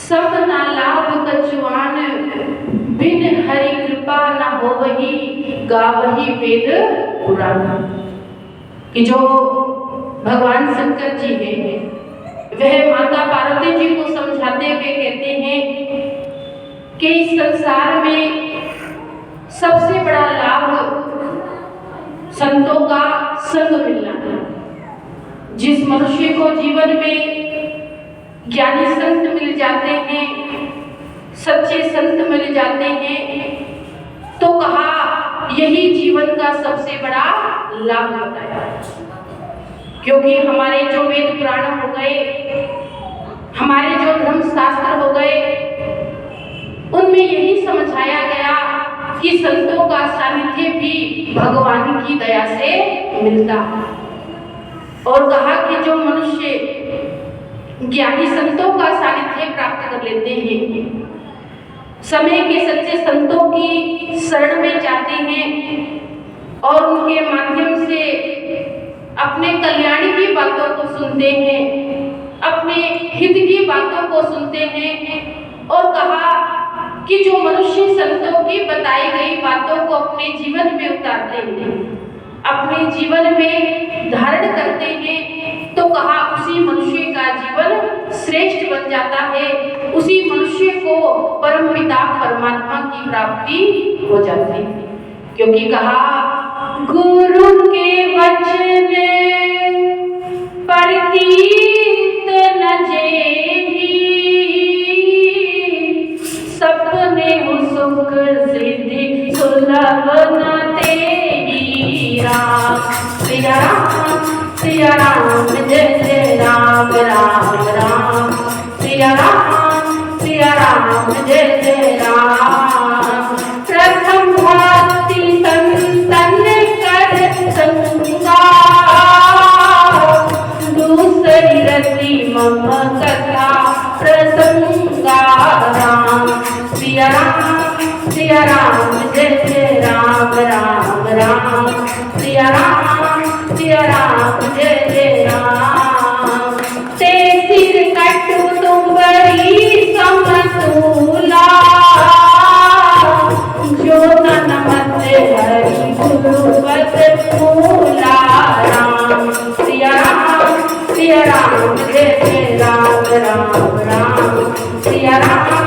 सब ना लाभ कछुआन, बिन हरि कृपा न होवही, गावही वेद पुराण। कि जो भगवान शंकर जी हैं वह माता पार्वती जी को समझाते हुए कहते हैं कि इस संसार में सबसे बड़ा लाभ संतों का संग मिलना है। जिस मनुष्य को जीवन में ज्ञानी संत मिल जाते हैं, सच्चे संत मिल जाते हैं, तो कहा यही जीवन का सबसे बड़ा लाभ होता है। क्योंकि हमारे जो वेद पुराण हो गए, हमारे जो धर्म शास्त्र हो गए, उनमें यही समझाया गया कि संतों का सानिध्य भी भगवान की दया से मिलता है। और कहा कि जो मनुष्य ज्ञानी संतों का सानिध्य प्राप्त कर लेते हैं, समय के सच्चे संतों की शरण में जाते हैं और उनके माध्यम से अपने कल्याण की बातों को सुनते हैं, अपने हित की बातों को सुनते हैं। और कहा कि जो मनुष्य संतों की बताई गई बातों को अपने जीवन में उतारते हैं, अपने जीवन में धारण करते हैं, तो कहा उसी मनुष्य का जीवन श्रेष्ठ बन जाता है, उसी मनुष्य को परम पिता परमात्मा की प्राप्ति हो जाती है। क्योंकि कहा गुरु के वचन प्रतीत न जेहि, सपने सुख सिद्धि सुलभ न तेहि राम। सिया राम जय जय राम राम राम, सिया राम जय जय राम। प्रथम भक्ति संतन कर संगा, दूसरी रति मम कथा प्रसंगा राम। सिया राम जय जय राम राम राम, सिया राम जय जय राम। ते सिर कटु तुम बड़ी समतुला, जो तन मत हरि गुरुपद मूला राम। सिया राम जय जय राम राम राम, सिया राम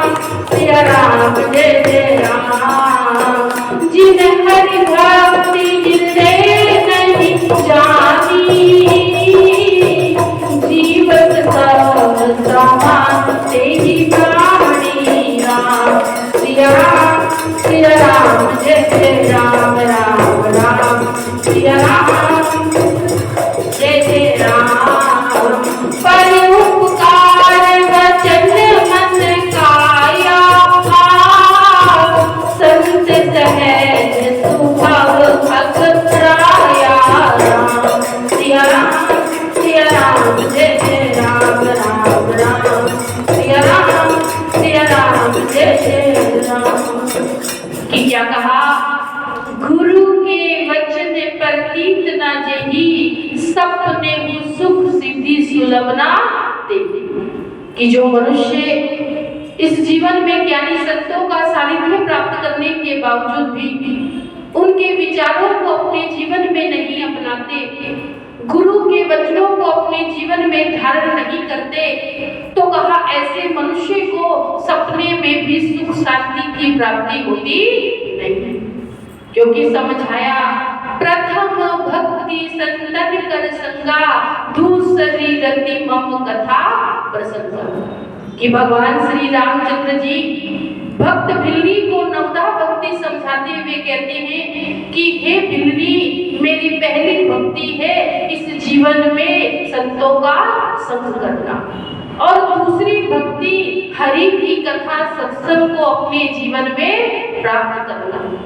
जय जय राम। जिन हरि भक्ति हृदय नहीं जानी, जीवत सब समान तेहि प्राणी राम। सिया राम जय जय राम राम राम, सिया राम जय जय राम। पर उपकार वचन मन काया, संत सहज स्वभाव भक्त राया राम। सिया राम जय जय राम राम राम, सिया राम जय जय राम। कि क्या कहा गुरु के वचन प्रतीत न जेहि, सपने सुख सिद्धि सुलभ न तेहि। कि जो मनुष्य इस जीवन में ज्ञानी संतों का सानिध्य प्राप्त करने के बावजूद भी उनके विचारों को अपने जीवन में नहीं अपनाते, गुरु के वचनों को अपने जीवन में धारण नहीं करते, तो कहा ऐसे मनुष्य को सपने में भी सुख शांति की प्राप्ति होती नहीं। क्योंकि समझाया प्रथम भक्ति संतन कर संगा, दूसरी रति मम कथा प्रसंगा। कि भगवान श्री रामचंद्र जी भक्त भिल्ली को नवदा भक्ति समझाते हुए कहते हैं कि हे भिल्ली, मेरी पहली भक्ति है इस जीवन में संतों का संग करना, और दूसरी भक्ति हरि की कथा सत्संग को अपने जीवन में प्राप्त करना।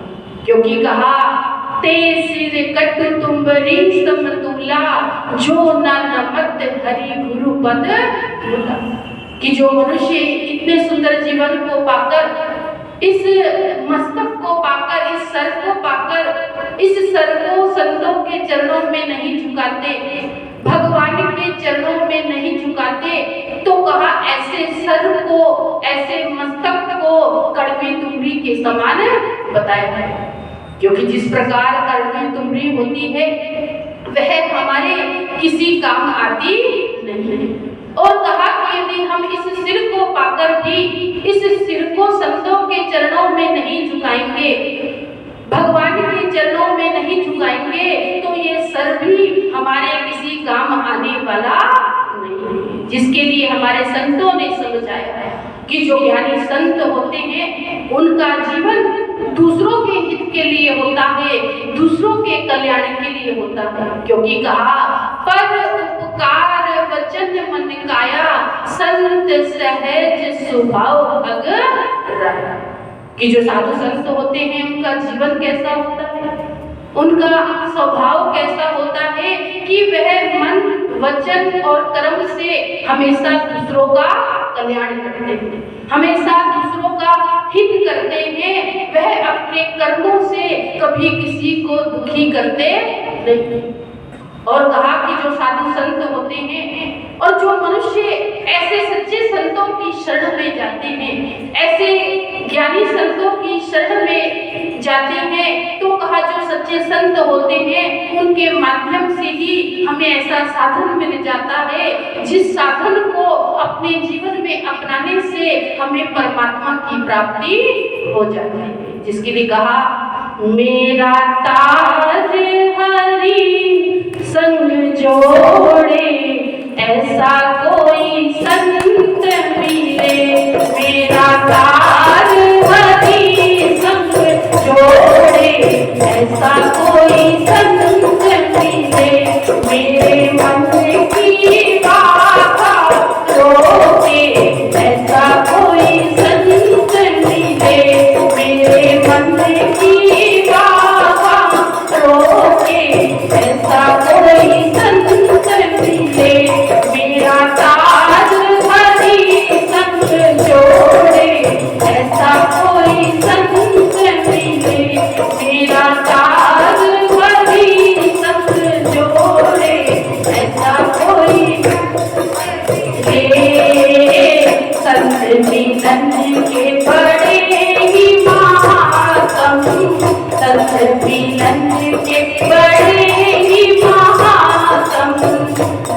क्योंकि कहा ते सिर कट तुम्बरी समतुला, जो न नमत हरि गुरु पद मूला। कि जो मनुष्य इतने सुंदर जीवन को पाकर, इस मस्तक को पाकर, इस सर को पाकर, इस सर को संतों के चरणों में नहीं झुकाते, भगवान के चरणों में नहीं झुकाते, तो कहा ऐसे सर को, ऐसे मस्तक को कड़वी तुमरी के समान बताया है। क्योंकि जिस प्रकार कड़वी तुमरी होती है वह हमारे किसी काम आती नहीं है। और कहा कि यदि हम इस सिर को पाकर भी इस सिर को संतों के चरणों में नहीं झुकाएंगे, भगवान के चरणों में नहीं झुकाएंगे, तो ये सर भी हमारे किसी काम आने वाला नहीं है। जिसके लिए हमारे संतों ने समझाया है कि जो ज्ञानी संत होते हैं उनका जीवन दूसरों के हित के लिए होता है, दूसरों के कल्याण के लिए होता है। क्योंकि कहा पर उपकार वचन मन काया, संत सहज स्वभाव भग राया। कि जो साधु संत होते हैं उनका जीवन कैसा होता है, उनका स्वभाव कैसा होता है कि वह मन वचन और कर्म से हमेशा दूसरों का कल्याण करते हैं, हमेशा दूसरों का हित करते हैं। वह अपने कर्मों से कभी किसी को दुखी करते नहीं। और कहा कि जो साधु संत होते हैं और जो मनुष्य ऐसे सच्चे संतों की शरण में जाते हैं, ऐसे ज्ञानी संतों की शरण में जाते हैं, तो कहा जो सच्चे संत होते हैं उनके माध्यम से ही हमें ऐसा साधन मिल जाता है जिस साधन को अपने जीवन में अपनाने से हमें परमात्मा की प्राप्ति हो जाती है। जिसके लिए कहा मेरा ताज हरि संग जोड़े, ऐसा कोई संत मिले। मेरा ताज हरि संग जोड़े, ऐसा कोई संत मिले। मेरे मन की बात रोके, ऐसा कोई संत मिले। मेरे मन की बात रोके, ऐसा कोई संत मिले। मेरा ताज हरि संग जोड़े, ऐसा कोई संत मिले। मेरा ताज हरि संग जोड़े, ऐसा कोई संत मिलन के बड़े ही महात्म, संत मिलन के बड़े ही महात्म।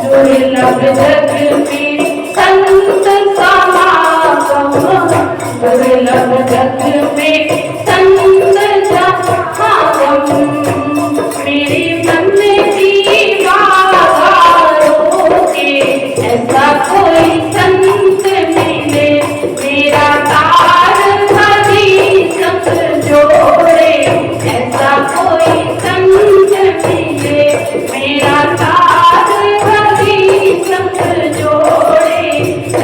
दुर्लभ जग में संत समागम, दुर्लभ जग में संत समागम। मेरे मन की बात रोके, ऐसा कोई संत मिले। मेरा ताज हरि संग जोड़े, ऐसा कोई संत मिले। मेरा ताज हरि संग जोड़े,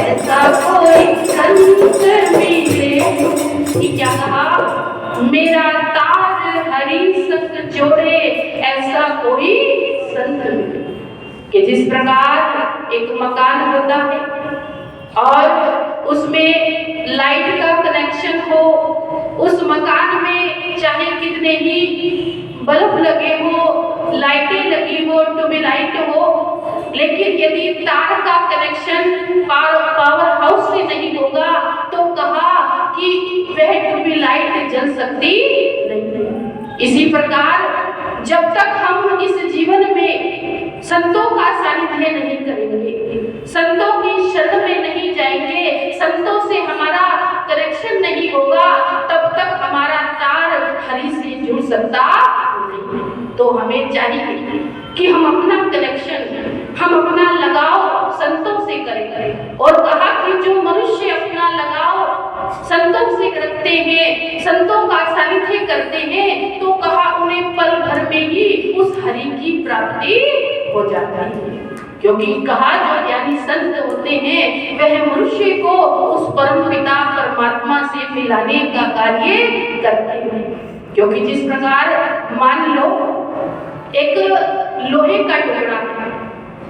ऐसा कोई संत मिले। क्या कहा? मेरा ताज हरि संग जोड़े, ऐसा कोई संत मिले। कि जिस प्रकार एक मकान होता है और उसमें लाइट का कनेक्शन हो, उस मकान में चाहे कितने ही बल्ब लगे हो, लाइटें लगी हो, ट्यूबलाइट हो, लेकिन यदि तार का कनेक्शन पावर हाउस से नहीं होगा तो कहा कि वह ट्यूबलाइट जल सकती नहीं। इसी प्रकार जब तक हम इस जीवन में संतों का सानिध्य नहीं करेंगे, संतों की शरण में नहीं जाएंगे, संतों से हमारा कनेक्शन नहीं होगा, तब तक हमारा तार हरि से जुड़ सकता नहीं। तो हमें चाहिए कि हम अपना कनेक्शन, हम अपना लगाव संतों से करें। और कहा कि जो मनुष्य अपना लगाव संतों से रखते हैं, संतों का सानिध्य करते हैं, तो कहा उन्हें पल भर में ही उस हरि की प्राप्ति हो जाती है। क्योंकि कहा जो ज्ञानी संत होते हैं वह मनुष्य को उस परम पिता परमात्मा से मिलाने का कार्य करते हैं। क्योंकि जिस प्रकार मान लो एक लोहे का टुकड़ा है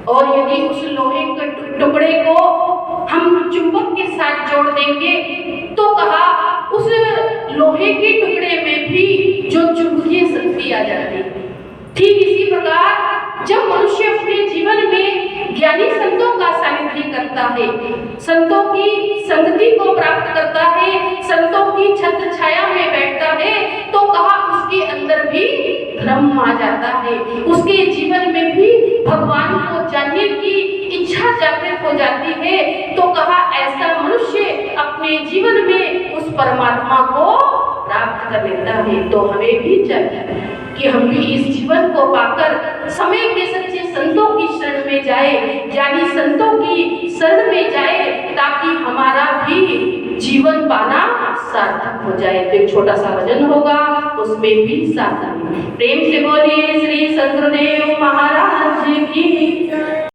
और यदि उस लोहे के टुकड़े को हम चुंबक के साथ जोड़ देंगे तो कहा उस लोहे के टुकड़े में भी जो चुंबकीय शक्ति आ जाती है। ठीक इसी प्रकार जब मनुष्य अपने जीवन में ज्ञानी संतों का सानिध्य करता है, संतों की संगति को प्राप्त करता है, संतों की छत्र छाया में बैठता है, तो कहा उसके अंदर भी धर्म आ जाता है, उसके जीवन में भी भगवान को जानने की इच्छा जागृत हो जाती है। तो कहा ऐसा मनुष्य अपने जीवन में उस परमात्मा को प्राप्त कर लेता है। तो हमें भी चाहिए कि हम भी इस जीवन को पाकर समय के सच्चे संतों की शरण में जाए, ज्ञानी संतों की शरण में जाए, ताकि हमारा भी जीवन पाना सार्थक हो जाए। तो एक छोटा सा भजन होगा, उसमें भी सार्थक। प्रेम से बोलिए श्री सद्गुरुदेव महाराज की।